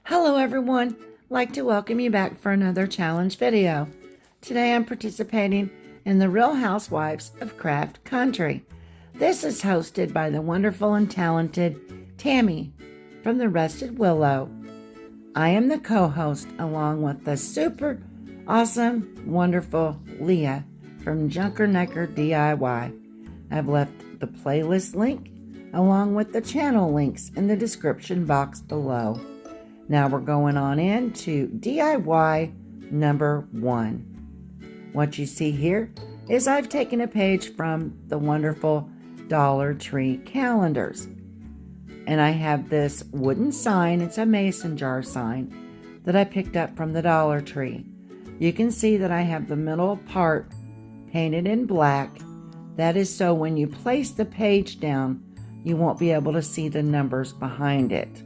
Hello everyone, I'd like to welcome you back for another challenge video. Today I'm participating in the Real Housewives of Craft Country. This is hosted by the wonderful and talented Tammy from the Rusted Willow. I am the co-host along with the super awesome, wonderful Leah from Junkernecker DIY. I've left the playlist link along with the channel links in the description box below. Now we're going on into DIY number 1. What you see here is I've taken a page from the wonderful Dollar Tree calendars. And I have this wooden sign, it's a mason jar sign, that I picked up from the Dollar Tree. You can see that I have the middle part painted in black. That is so when you place the page down, you won't be able to see the numbers behind it.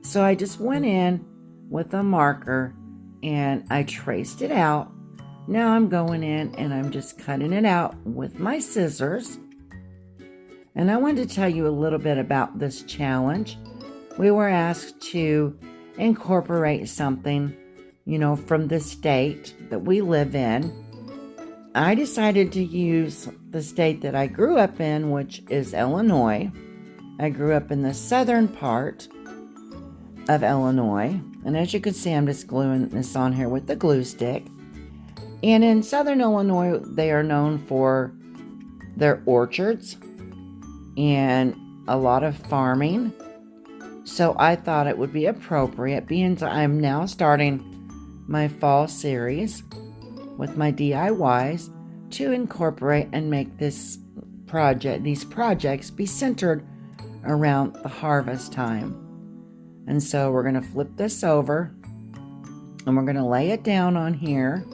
So I just went in with a marker and I traced it out. Now I'm going in and I'm just cutting it out with my scissors. And I wanted to tell you a little bit about this challenge. We were asked to incorporate something, from the state that we live in. I decided to use the state that I grew up in, which is Illinois. I grew up in the southern part of Illinois, and as you can see, I'm just gluing this on here with the glue stick. And in southern Illinois, they are known for their orchards and a lot of farming. So I thought it would be appropriate, being I'm now starting my fall series with my DIYs, to incorporate and make these projects be centered around the harvest time. And so we're going to flip this over and we're going to lay it down on here.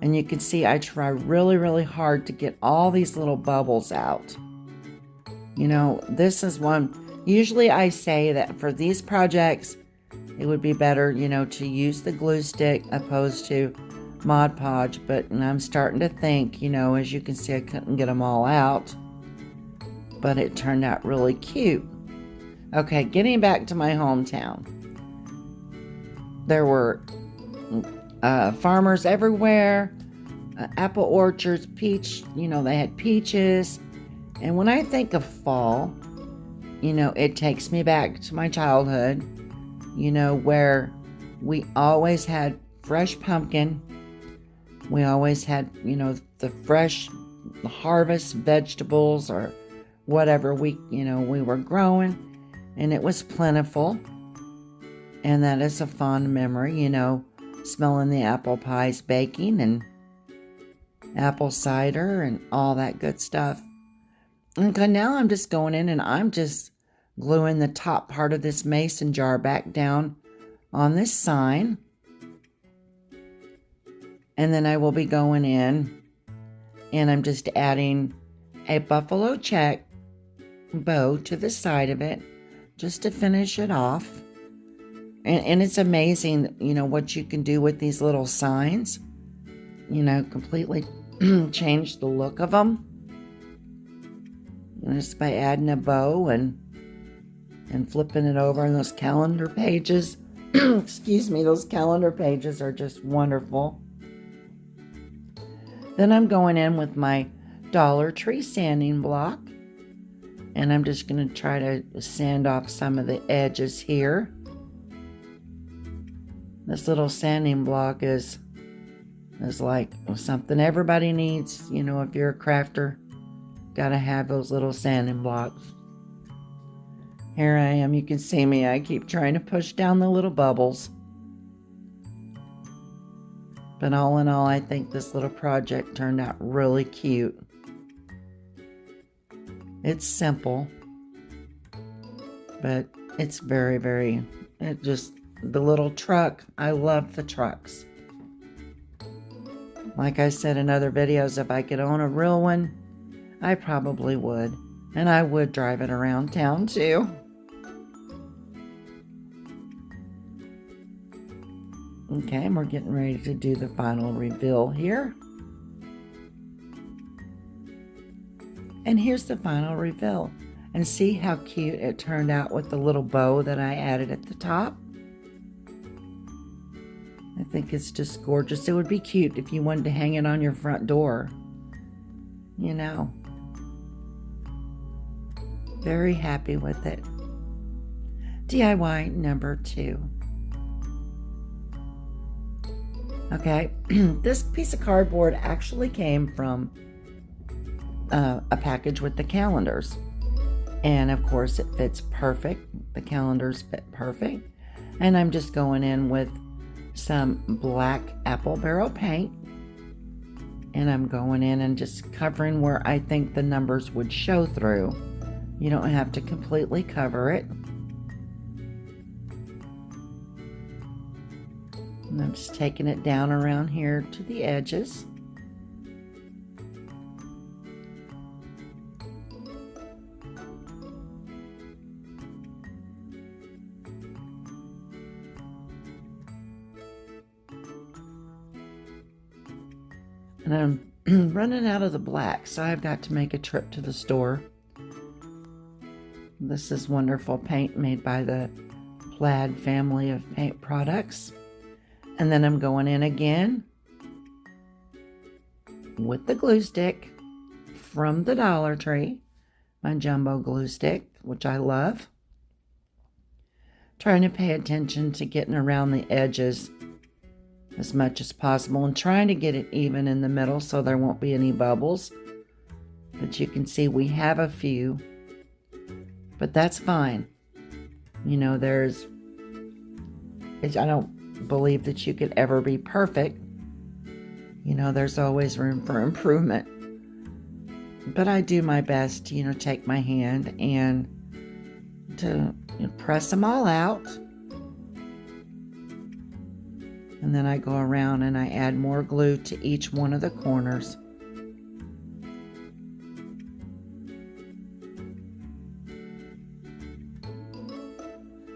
And you can see I try really, really hard to get all these little bubbles out. This is one, usually I say that for these projects, it would be better, to use the glue stick opposed to Mod Podge. But I'm starting to think, as you can see, I couldn't get them all out. But it turned out really cute. Okay, getting back to my hometown. There were farmers everywhere, apple orchards, they had peaches. And when I think of fall, it takes me back to my childhood, where we always had fresh pumpkin. We always had, the fresh harvest vegetables or whatever we were growing. And it was plentiful. And that is a fond memory, smelling the apple pies baking and apple cider and all that good stuff. Okay, now I'm just going in and I'm just gluing the top part of this mason jar back down on this sign. And then I will be going in and I'm just adding a buffalo check bow to the side of it, just to finish it off. And it's amazing, what you can do with these little signs. Completely change the look of them. Just by adding a bow and flipping it over on those calendar pages. Excuse me, those calendar pages are just wonderful. Then I'm going in with my Dollar Tree sanding block. And I'm just going to try to sand off some of the edges here. This little sanding block is like something everybody needs. If you're a crafter, got to have those little sanding blocks. Here I am. You can see me. I keep trying to push down the little bubbles. But all in all, I think this little project turned out really cute. It's simple, but it's very, very, the little truck. I love the trucks. Like I said in other videos, if I could own a real one, I probably would. And I would drive it around town too. Okay, and we're getting ready to do the final reveal here. And here's the final reveal. And see how cute it turned out with the little bow that I added at the top. I think it's just gorgeous. It would be cute if you wanted to hang it on your front door. You know. Very happy with it. DIY number 2. Okay, this piece of cardboard actually came from a package with the calendars. And of course it fits perfect. The calendars fit perfect. And I'm just going in with some black apple barrel paint. And I'm going in and just covering where I think the numbers would show through. You don't have to completely cover it. And I'm just taking it down around here to the edges. And I'm running out of the black, so I've got to make a trip to the store. This is wonderful paint made by the Plaid family of paint products. And then I'm going in again with the glue stick from the Dollar Tree, my jumbo glue stick, which I love. Trying to pay attention to getting around the edges as much as possible and trying to get it even in the middle so there won't be any bubbles. But you can see we have a few, but that's fine. You know, I don't believe that you could ever be perfect. You know, there's always room for improvement. But I do my best to, you know, take my hand and to press them all out. And then I go around and I add more glue to each one of the corners.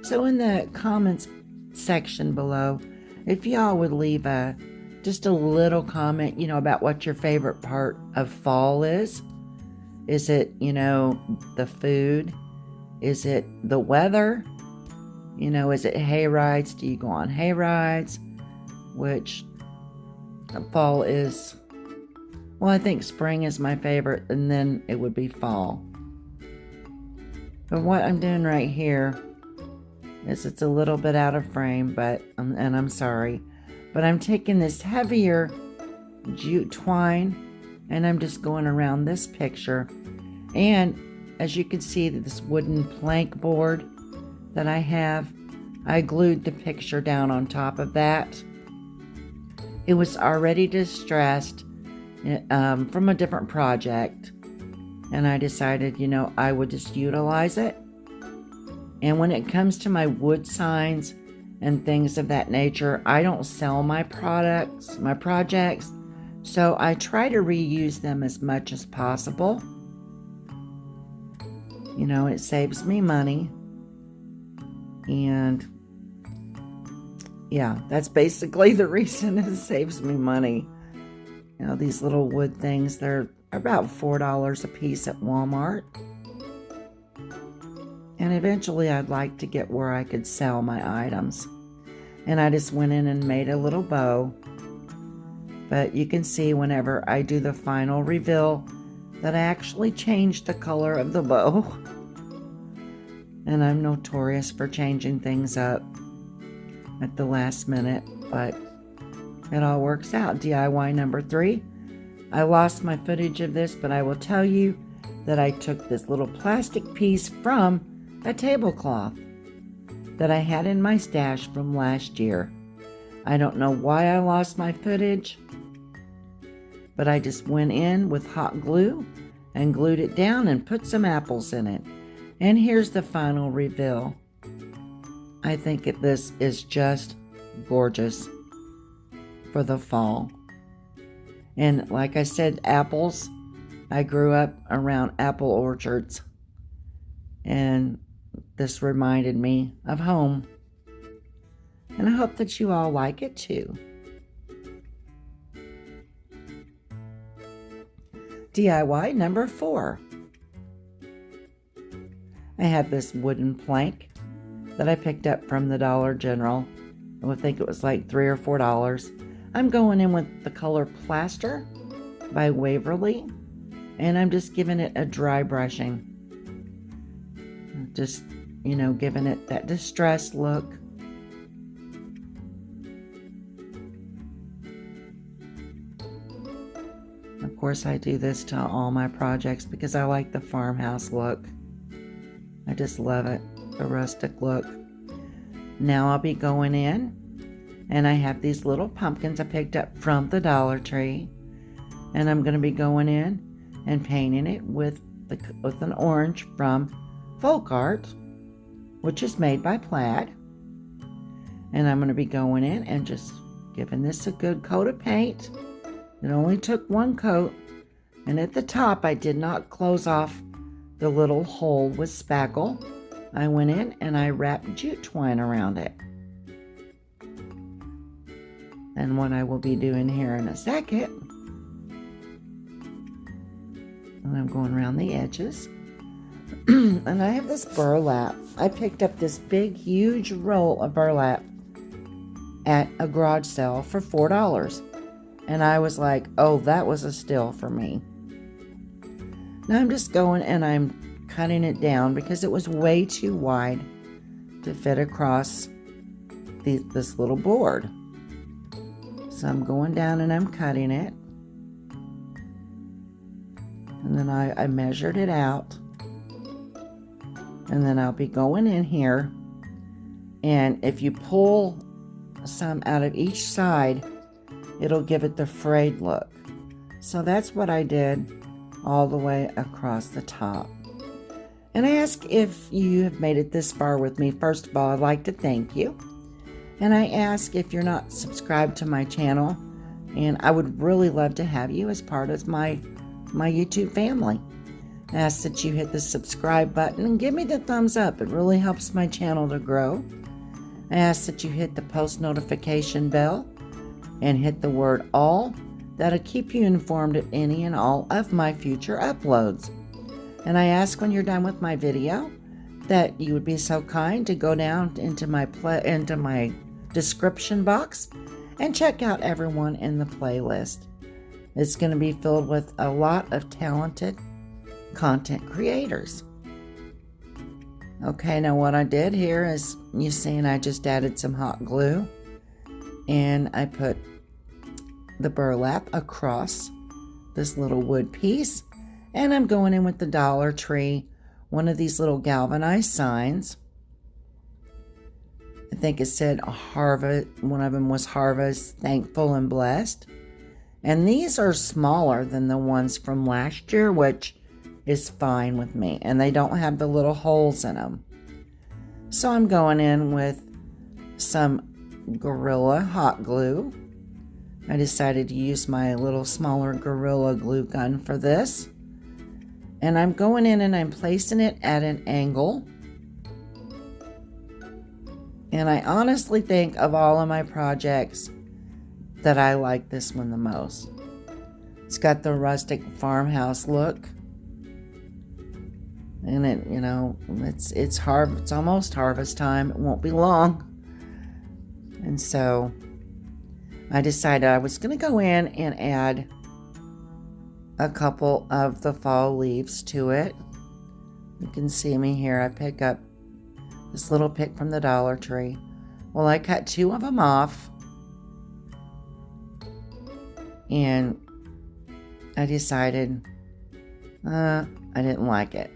So in the comments section below, if y'all would leave just a little comment, you know, about what your favorite part of fall is. Is it, you know, the food? Is it the weather? You know, is it hay rides? Do you go on hay rides? Which fall is, well, I think spring is my favorite, and then it would be fall. But what I'm doing right here is it's a little bit out of frame, but and I'm sorry, but I'm taking this heavier jute twine and I'm just going around this picture. And as you can see, this wooden plank board that I have, I glued the picture down on top of that. It was already distressed from a different project, and I decided, you know, I would just utilize it. And when it comes to my wood signs and things of that nature, I don't sell my projects, so I try to reuse them as much as possible. You know, it saves me money. And yeah, that's basically the reason it saves me money. You know, these little wood things, they're about $4 a piece at Walmart. And eventually I'd like to get where I could sell my items. And I just went in and made a little bow. But you can see whenever I do the final reveal that I actually changed the color of the bow. And I'm notorious for changing things up at the last minute, but it all works out. DIY number 3. I lost my footage of this, but I will tell you that I took this little plastic piece from a tablecloth that I had in my stash from last year. I don't know why I lost my footage, but I just went in with hot glue and glued it down and put some apples in it. And here's the final reveal. I think this is just gorgeous for the fall. And like I said, apples, I grew up around apple orchards. And this reminded me of home. And I hope that you all like it too. DIY number 4. I have this wooden plank that I picked up from the Dollar General. I would think it was like $3 or $4. I'm going in with the color Plaster by Waverly, and I'm just giving it a dry brushing. Just, giving it that distressed look. Of course, I do this to all my projects because I like the farmhouse look. I just love it, the rustic look. Now I'll be going in, and I have these little pumpkins I picked up from the Dollar Tree, and I'm going to be going in and painting it with an orange from Folk Art, which is made by Plaid. And I'm going to be going in and just giving this a good coat of paint. It only took one coat, and at the top I did not close off the little hole with spackle. I went in and I wrapped jute twine around it. And what I will be doing here in a second, and I'm going around the edges, and I have this burlap. I picked up this big, huge roll of burlap at a garage sale for $4. And I was like, oh, that was a steal for me. Now I'm just going and I'm cutting it down because it was way too wide to fit across this little board. So I'm going down and I'm cutting it. And then I measured it out. And then I'll be going in here. And if you pull some out of each side, it'll give it the frayed look. So that's what I did all the way across the top. And I ask if you have made it this far with me. First of all, I'd like to thank you. And I ask if you're not subscribed to my channel, and I would really love to have you as part of my YouTube family. I ask that you hit the subscribe button and give me the thumbs up. It really helps my channel to grow. I ask that you hit the post notification bell and hit the word all. That'll keep you informed of any and all of my future uploads. And I ask when you're done with my video that you would be so kind to go down into my description box and check out everyone in the playlist. It's going to be filled with a lot of talented content creators. Okay, now what I did here is, you see, and I just added some hot glue, and I put the burlap across this little wood piece, and I'm going in with the Dollar Tree, one of these little galvanized signs. I think it said Harvest, one of them was Harvest, Thankful and Blessed. And these are smaller than the ones from last year, which is fine with me. And they don't have the little holes in them. So I'm going in with some Gorilla hot glue. I decided to use my little smaller Gorilla glue gun for this. And I'm going in and I'm placing it at an angle. And I honestly think of all of my projects that I like this one the most. It's got the rustic farmhouse look. And it, it's almost harvest time. It won't be long. And so I decided I was going to go in and add a couple of the fall leaves to it. You can see me here. I pick up this little pick from the Dollar Tree. Well, I cut two of them off. And I decided I didn't like it.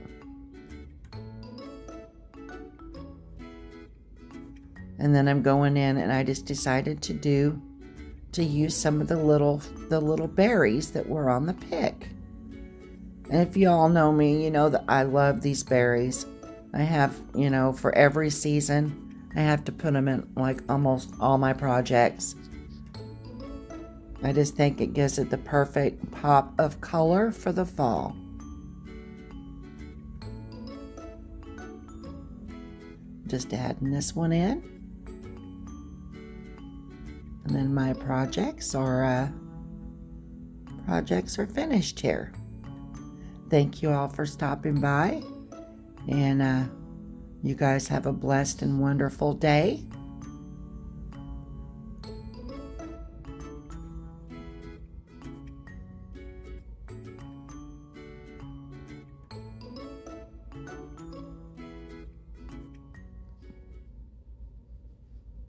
And then I'm going in and I just decided to use some of the little berries that were on the pick. And if you all know me, you know that I love these berries. I have, for every season, I have to put them in like almost all my projects. I just think it gives it the perfect pop of color for the fall. Just adding this one in. And then my projects are finished here. Thank you all for stopping by. And you guys have a blessed and wonderful day.